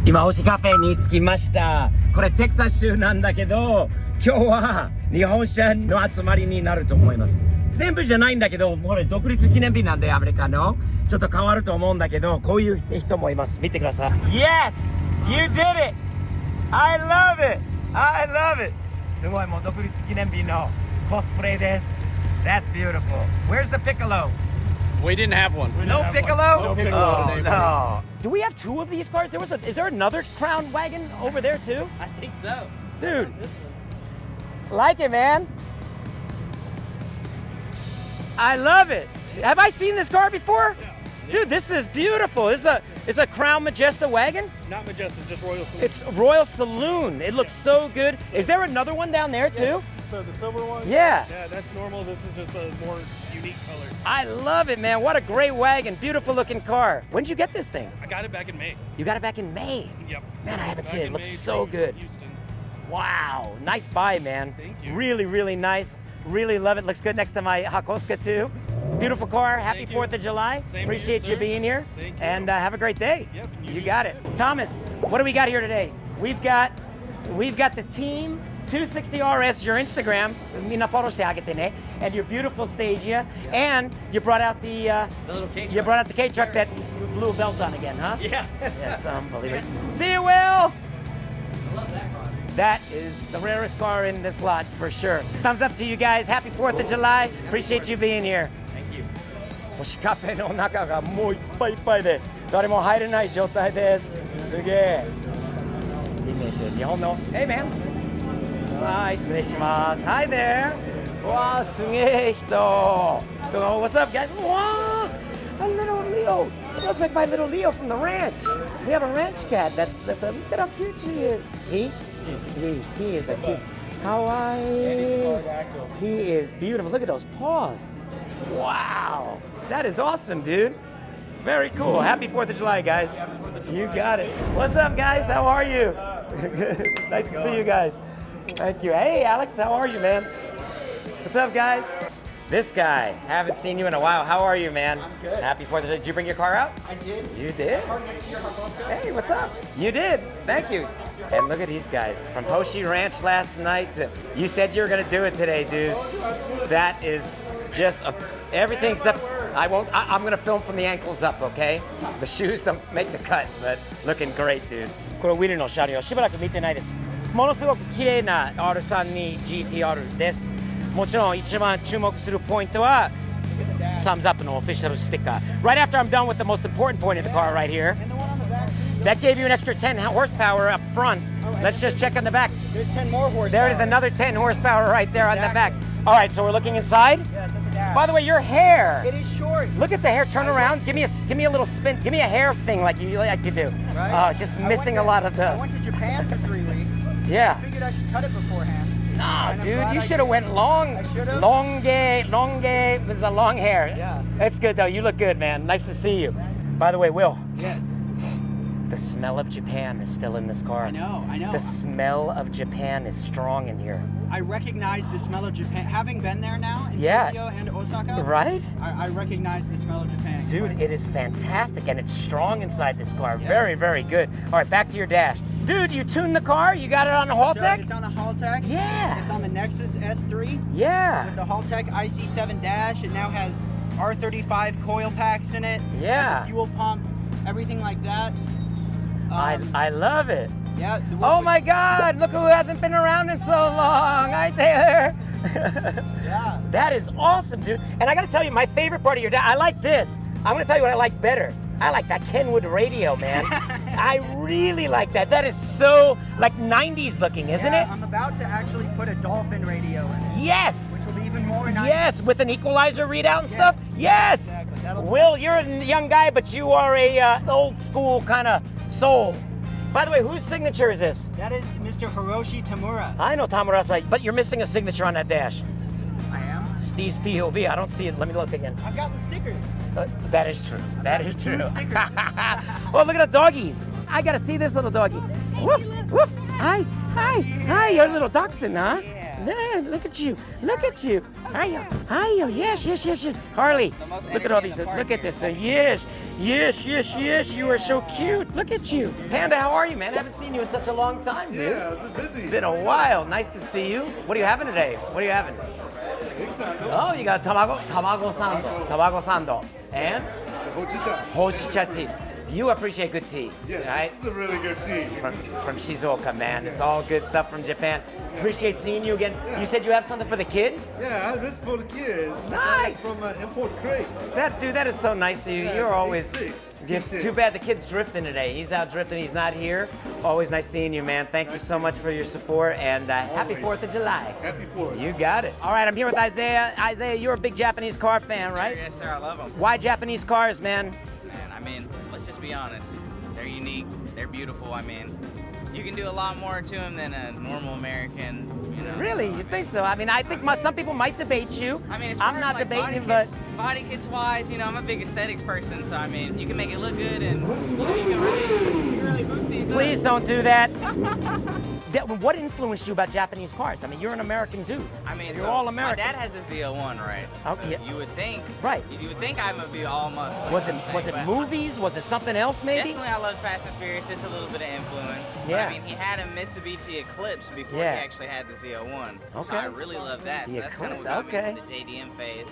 今星カフェに着きました。これテキサス州なんだけど、今日は日本車の集まりになると思います。全部じゃないんだけど、これ独立記念日なんでアメリカのちょっと変わると思うんだけど、こういう人もいます。見てください。 Yes! You did it! I love it! I love it! すごい、もう独立記念日のコスプレです。 That's beautiful. Where's the piccolo? We didn't have one. No piccolo? No piccolo. Oh, no. Do we have two of these cars? Is there another Crown wagon over there too? I think so. Dude, like it, man. I love it. Have I seen this car before? Dude, this is beautiful. It's a Crown Majesta wagon? Not Majesta, just Royal Saloon. It's Royal Saloon. It looks so good. Is there another one down there too? So the silver one? Yeah. Yeah, that's normal. This is just a more unique color. I love it, man. What a great wagon. Beautiful looking car. When did you get this thing? I got it back in May. You got it back in May? Yep. Man, I haven't Back seen it. It in looks May so from good. Houston. Wow. Nice buy, man. Thank you. Really, really nice. Really love it. Looks good next to my Hakoska too. Beautiful car. Happy Thank you. 4th of July. Same Appreciate to you, you sir. being here. Thank you. And have a great day. Yep, and You got it. Thomas, what do we got here today? We've got the team 260RS, your Instagram, みんなフォローしてあげてね, and your beautiful Stagia, and you brought out the little K you brought out the K truck that blew a belt on again, huh? Yeah. That's unbelievable. See you, Will. I love that car. That is the rarest car in this lot for sure. Thumbs up to you guys. Happy 4th of July. Appreciate you being here. Thank you. 星カフェの中がもういっぱいいっぱいで誰も入れない状態です。すげえ。日本の Hey man. はい、失礼します。Hi there. わあ、すげえ人。What's up, guys? わあ、a little Leo. It looks like my little Leo from the ranch. We have a ranch cat. That's look at how cute she is. He is a cute. Kawaii. He is beautiful. Look at those paws. Wow. That is awesome, dude. Very cool. Happy 4th of July, guys. You got it. What's up, guys? How are you? Nice to see you guys. Thank you. Hey, Alex, how are you, man? What's up, guys? This guy, haven't seen you in a while. How are you, man? I'm good. Happy 4th of July. Did you bring your car out? I did. You did? Hey, what's up? You did. Thank you. And look at these guys. From Hoshi Ranch last night to, you said you were going to do it today, dudes. That is just everything except, I'm going to film from the ankles up, okay? The shoes don't make the cut, but looking great, dude. これウィルの車両、しばらく見てないです。ものすごく綺麗な R32 GTR です。もちろん一番注目するポイントは Thumbs Up のオフィシャルステッカー。Right after I'm done with the most important point of the car right here. That gave you an extra 10 horsepower up front. Let's just check on the back. There's 10 more horsepower. There is another 10 horsepower right there on the back. All right, so we're looking inside. Yes, that's a dash. By the way, your hair. It is short. Look at the hair. Turn around. Give me a little spin. Give me a hair thing like you like to do. Right? Just missing a lot of I the. went to Japan for 3 weeks. Yeah. I figured I should cut it beforehand. No, And I'm dude, glad you I should have went long. I should've? Longe. There's a long hair. Yeah. It's good though. You look good, man. Nice to see you. By the way, Will. Yes. The smell of Japan is still in this car. I know. The smell of Japan is strong in here. I recognize the smell of Japan. Having been there now in Yeah. Tokyo and Osaka, Right? I recognize the smell of Japan. Dude, it is fantastic and it's strong inside this car. Yes. Very, very good. All right, back to your dash. Dude, you tuned the car? You got it on a So Haltech? it's on a Haltech. Yeah. It's on the Nexus S3 Yeah. with the Haltech IC7 dash. It now has R35 coil packs in it. Yeah. Has a fuel pump, everything like that. I love it. Yeah. Oh my God, look who hasn't been around in so long. Hi, Taylor. Yeah. That is awesome, dude. And I gotta tell you, my favorite part of your dash, I like this. I'm gonna tell you what I like better. I like that Kenwood radio, man. I really like that. That is so like 90s looking, isn't it? I'm about to actually put a Dolphin radio in it. Yes. Which will be even more 90s. Yes, with an equalizer readout and stuff. Yes. Exactly. That'll be Will, you're a young guy, but you are a old school kind of soul. By the way, whose signature is this? That is Mr. Hiroshi Tamura. I know Tamura-san, but you're missing a signature on that dash. I am. Steve's POV. I don't see it. Let me look again. I've got the stickers. That is true. That is true. Stickers. Oh, look at the doggies. I gotta see this little doggie. Woof, woof. Hi, hi, hi. You're a little dachshund, huh? Yeah, look at you. Look at you. Hi, hi. Yes, yes, yes, yes. Harley, look at all these. Look at this thing. Yes, Yes, yes, yes. You are so cute. Look at you. Panda, how are you, man? I haven't seen you in such a long time, dude. Yeah, I've been busy. Been a while. Nice to see you. What are you having today? What are you having? Oh, you got tamago sando. And Hoshi tea. You appreciate good tea, Yes, right? this is a really good tea. From Shizuoka, man. It's all good stuff from Japan. Appreciate seeing you again. You said you have something for the kid? Yeah, this is for the kid. Nice. From an import crate. That is so nice of you. Yeah, You're it's always 8'6". too bad the kid's drifting today. He's out drifting. He's not here. Always nice seeing you, man. Thank you so much for your support and happy Always. 4th of July. Happy 4th. You got it. All right, I'm here with Isaiah. Isaiah, you're a big Japanese car fan, right? Yes, sir. I love them. Why Japanese cars, man? Man, I mean, let's just be honest. They're unique. They're beautiful. I mean, you can do a lot more to them than a normal American. You know. Really? You think so? I mean, I think some people might debate you. I mean, as far I'm as, not like, debating, body kits wise, you know, I'm a big aesthetics person, so I mean, you can make it look good, and you know, you can really boost these. Please don't do that. What influenced you about Japanese cars? I mean, you're an American dude. I mean, you're so all American. My dad has a Z01, right? Oh, So yeah. You would think, Right. You would think I'm gonna be all Mustang. Was you know what I'm it saying? But movies? Was it something else maybe? Definitely, I love Fast and Furious. It's a little bit of influence. But, Yeah. I mean, he had a Mitsubishi Eclipse before Yeah. he actually had the Z01. So Okay. I really love that. The So that's kind of Eclipse, what got okay. me into the JDM phase.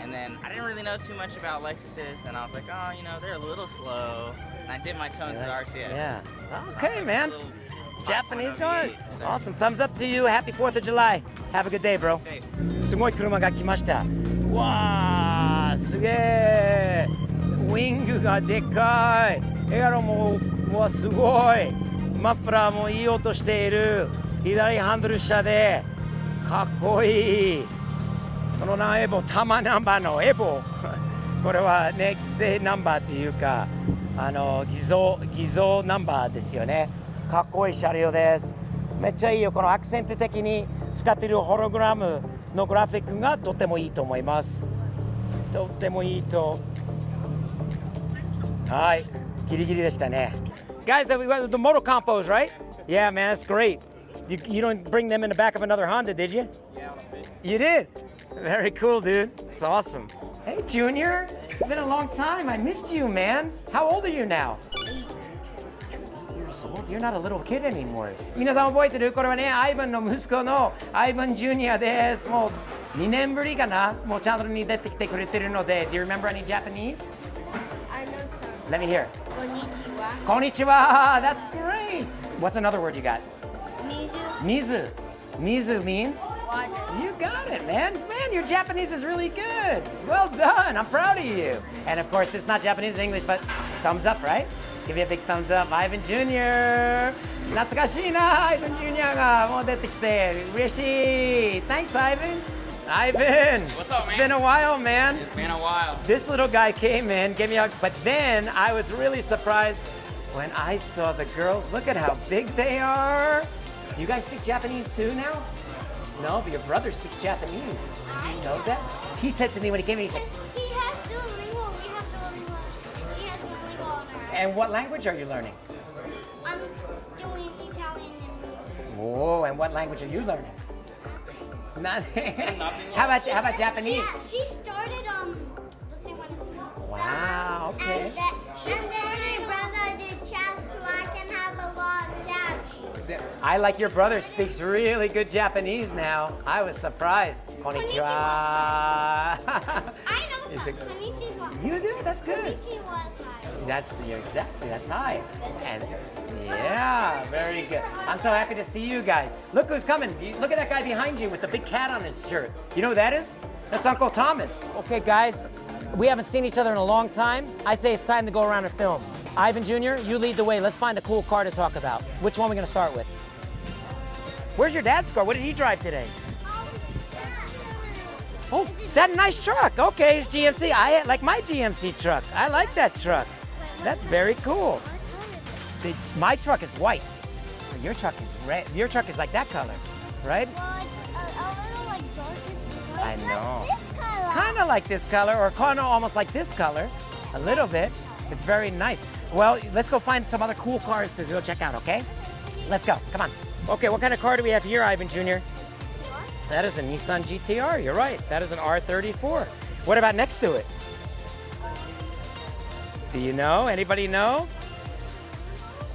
And then I didn't really know too much about Lexuses, and I was like, oh, you know, they're a little slow. And I did my toe into the RCA. Yeah. So I was Okay, like, man. it's a little Japanese 5.0 car. V8, so- Awesome. Thumbs up to you. Happy 4th of July. Have a good day, bro. Safe. すごい車が来ました。わー、すげえ。ウィングがでかい。エアロも、うわ、すごい。マフラーもいい音している。左ハンドル車で、かっこいい。このエボ、タマナンバーのエボ。これはね、規制ナンバーというか、偽造ナンバーですよね。かっこいい車両です。めっちゃいいよ。このアクセント的に使っているホログラムのグラフィックがとてもいいと思います。とってもいいと。はい、ギリギリでしたね。Guys, the motor compos, right? Yeah, man, that's great. You don't bring them in the back of another Honda, did you? Yeah, on a fit. You did? Very cool, dude. It's awesome. Hey, Junior. It's been a long time. I missed you, man. How old are you now? years old? You're not a little kid anymore. 皆さん覚えてる？これはね、アイバンの息子のアイバンジュニアです。もう2年ぶりかな？もうチャンネルに出てきてくれてるので。Do you remember any Japanese? I know some. Let me hear. Konnichiwa. Konnichiwa. That's great. What's another word you got? Mizu. Mizu. Mizu means? Water. You got it, man. Man, your Japanese is really good. Well done. I'm proud of you. And of course, it's not Japanese, it's English, but thumbs up, right? Give me a big thumbs up. Ivan Jr. 懐かしいな、Ivan Jr. がもう出てきて嬉しい。Thanks, Ivan. Ivan. What's up, It's man? been a while, man. It's been a while. This little guy came in, gave me a hug, but then I was really surprised when I saw the girls. Look at how big they are. Do you guys speak Japanese too now? No, but your brother speaks Japanese. Did you know that? He said to me when he came in, he said, He has Duolingo. We have Duolingo. She has Duolingo on her. and what language are you learning? I'm doing Italian and Whoa, and what language are you learning? Nothing. How about Japanese? She started let's see what it's Wow, okay. And then my brother did chat so I can have a lot of chat. I like your brother speaks really good Japanese now. I was surprised. Konnichiwa. I know Is some. it- Konnichiwa. You do? That's good. Konnichiwa is high. That's high. And yeah, very good. I'm so happy to see you guys. Look who's coming. Look at that guy behind you with the big cat on his shirt. You know who that is? That's Uncle Thomas. Okay, guys, we haven't seen each other in a long time. I say it's time to go around and film. Ivan Jr., you lead the way. Let's find a cool car to talk about. Which one are we going to start with? Where's your dad's car? What did he drive today? Oh, that nice truck. Okay, it's GMC. I like my GMC truck. I like that truck. That's very cool. My truck is white. Your truck is red. Your truck is like that color, right? Well, it's a little like darker. I know. This color. Kind of like this color, or kind of almost like this color. A little bit. It's very nice. Well, let's go find some other cool cars to go check out, okay? Let's go. Come on. Okay, what kind of car do we have here, Ivan Jr.? That is a Nissan GTR. You're right. That is an R34. What about next to it? Do you know? Anybody know?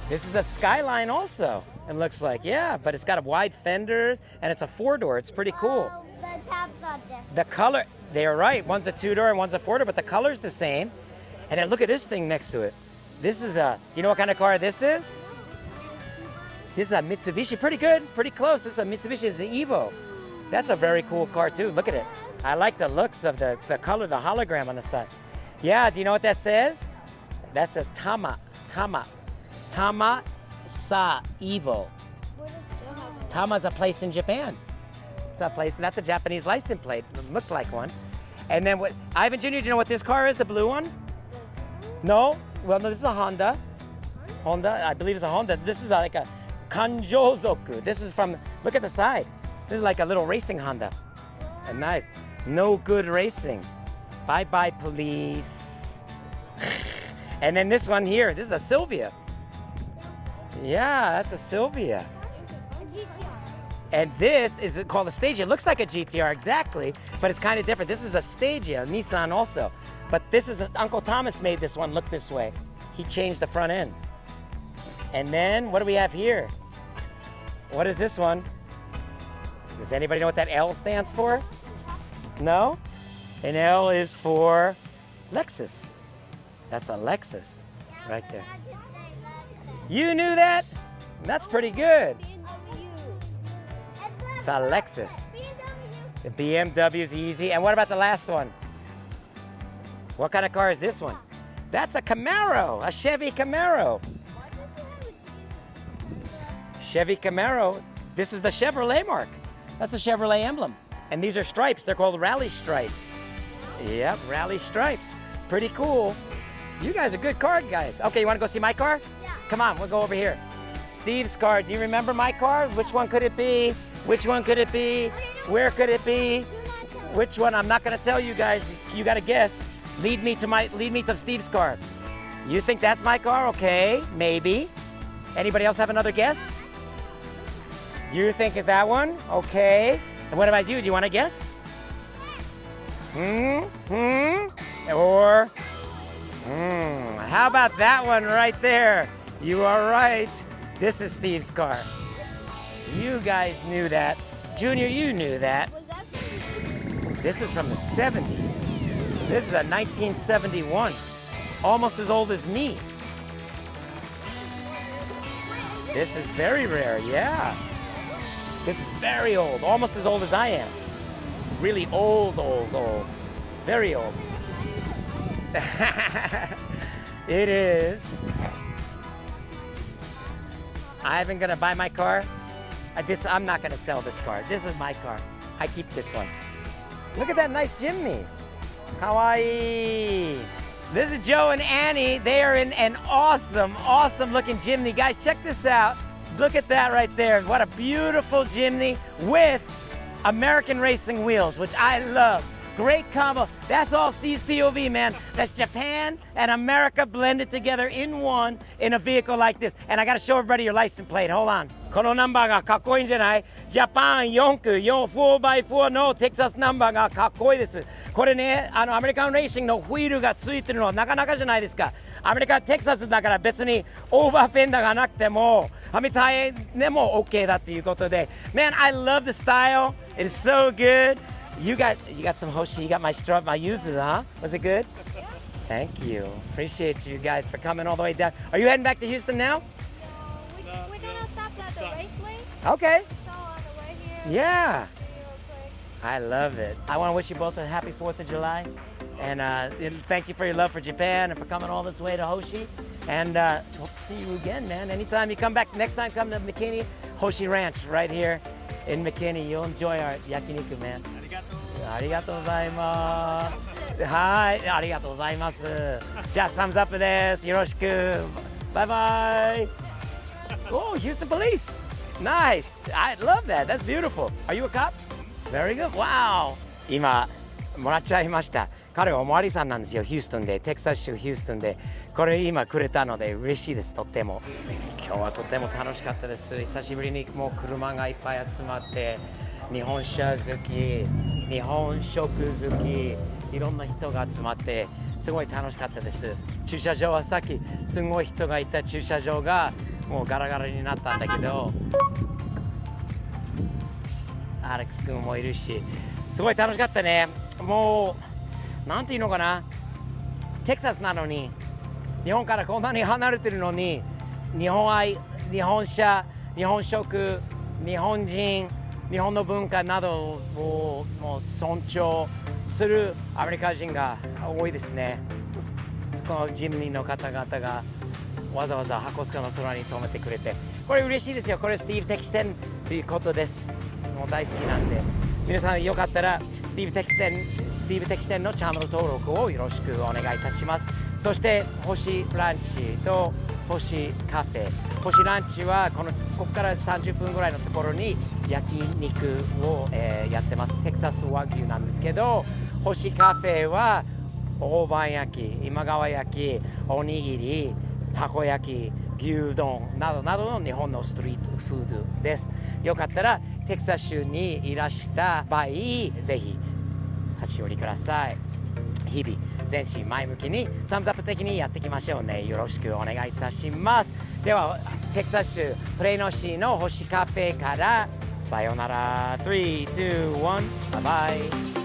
This is a Skyline also. It looks like, yeah, but it's got a wide fenders and it's a 4-door. It's pretty cool. Oh, the tops are different. The color, they're right. One's a 2-door and one's a 4-door, but the color's the same. And then look at this thing next to it. This is a, do you know what kind of car this is? This is a Mitsubishi. Pretty good, pretty close. This is a Mitsubishi. It's an Evo. That's a very cool car too. Look at it. I like the looks of the color, the hologram on the side. Yeah, do you know what that says? That says Tama Sa Evo. Tama's a place in Japan. It's a place, and that's a Japanese license plate. It looked like one. And then what, Ivan Jr., do you know what this car is, the blue one? No? Well, no, this is a Honda. I believe it's a Honda. This is like a Kanjozoku. This is from, look at the side. This is like a little racing Honda. And nice. No good racing. Bye-bye, police. And then this one here, this is a Silvia. Yeah, that's a Silvia. And this is called a Stagia. It looks like a GTR, exactly, but it's kind of different. This is a Stagia, Nissan also. But this is, Uncle Thomas made this one look this way. He changed the front end. And then, what do we have here? What is this one? Does anybody know what that L stands for? No? An L is for Lexus. That's a Lexus right there. You knew that? That's pretty good. It's a Lexus. The BMW is easy. And what about the last one? What kind of car is this one? That's a Camaro, a Chevy Camaro. Chevy Camaro. This is the Chevrolet mark. That's the Chevrolet emblem. And these are stripes. They're called rally stripes. Yep, rally stripes. Pretty cool. You guys are good card guys. Okay, you want to go see my car? Yeah. Come on, we'll go over here. Steve's car. Do you remember my car? Which one could it be? Which one could it be? Where could it be? Which one? I'm not going to tell you guys. You got to guess. Lead me to Steve's car. You think that's my car? Okay, maybe. Anybody else have another guess? You think it's that one? Okay. And what about you? Do you want to guess? Or, how about that one right there? You are right. This is Steve's car. You guys knew that. Junior, you knew that. This is from the 70s. This is a 1971. Almost as old as me. This is very rare, yeah. This is very old, almost as old as I am. Really old. Very old. It is. Ivan gonna buy my car? I'm not gonna sell this car. This is my car. I keep this one. Look at that nice Jimny. Kawaii. This is Joe and Annie. They are in an awesome looking Jimny. Guys, check this out. Look at that right there. What a beautiful Jimny with American racing wheels, which I love. Great combo. That's all Steve's POV, man. That's Japan and America blended together in one in a vehicle like this. And I gotta show everybody your license plate. Hold on. このナンバーがかっこいいんじゃない？ジャパン4区 4x4 のテキサスナンバーがかっこいいです。これね、アメリカンレーシングのホイールがついてるのはなかなかじゃないですか。アメリカテキサスだから別にオーバーフェンダーがなくてもはみたいでも OK だっていうことで。Man, I love the style. It is so good. You got some Hoshi. You got my yuzu, huh? Was it good? Thank you. Appreciate you guys for coming all the way down. Are you heading back to Houston now? We're gonna stop at the raceway. Okay. So on the way here. Yeah. Real quick. I love it. I want to wish you both a happy 4th of July. And thank you for your love for Japan and for coming all this way to Hoshi. And hope to see you again, man. Anytime you come back, next time come to McKinney, Hoshi Ranch right here in McKinney. You'll enjoy our yakiniku, man. ありがとうございます。はい、ありがとうございます。じゃあ、thumbs up です。よろしく。バイバイ。Oh, Houston Police. Nice. I love that. That's beautiful. Are you a cop? Very good. Wow. 今、もらっちゃいました。彼はおまわりさんなんですよ、ヒューストンで、テキサス州ヒューストンで。これ今くれたので嬉しいです、とっても。今日はとっても楽しかったです。久しぶりにもう車がいっぱい集まって、日本車好き、日本食好き、いろんな人が集まって、すごい楽しかったです。駐車場はさっきすごい人がいた駐車場がもうガラガラになったんだけど、アレックス君もいるし、すごい楽しかったね。もうなんていうのかな、テキサスなのに日本からこんなに離れてるのに日本愛、日本車、日本食、日本人、日本の文化などをもう尊重するアメリカ人が多いですね。この人民の方々がわざわざ箱塚の隣に止めてくれて、これ嬉しいですよ。これスティーブ的視点ということです。もう大好きなんで、皆さんよかったらスティーブ的視点のチャンネル登録をよろしくお願いいたします。そして星ランチと星カフェ、星ランチはここから30分ぐらいのところに焼肉を、やってます。テキサス和牛なんですけど、星カフェは大判焼き、今川焼き、おにぎり、たこ焼き、牛丼などなどの日本のストリートフードです。よかったらテキサス州にいらした場合、ぜひ立ち寄りください。日々全身前向きにサムズアップ的にやっていきましょうね。よろしくお願いいたします。ではテキサス州プレイノ市の星カフェからさようなら。3、2、1、バイバイ。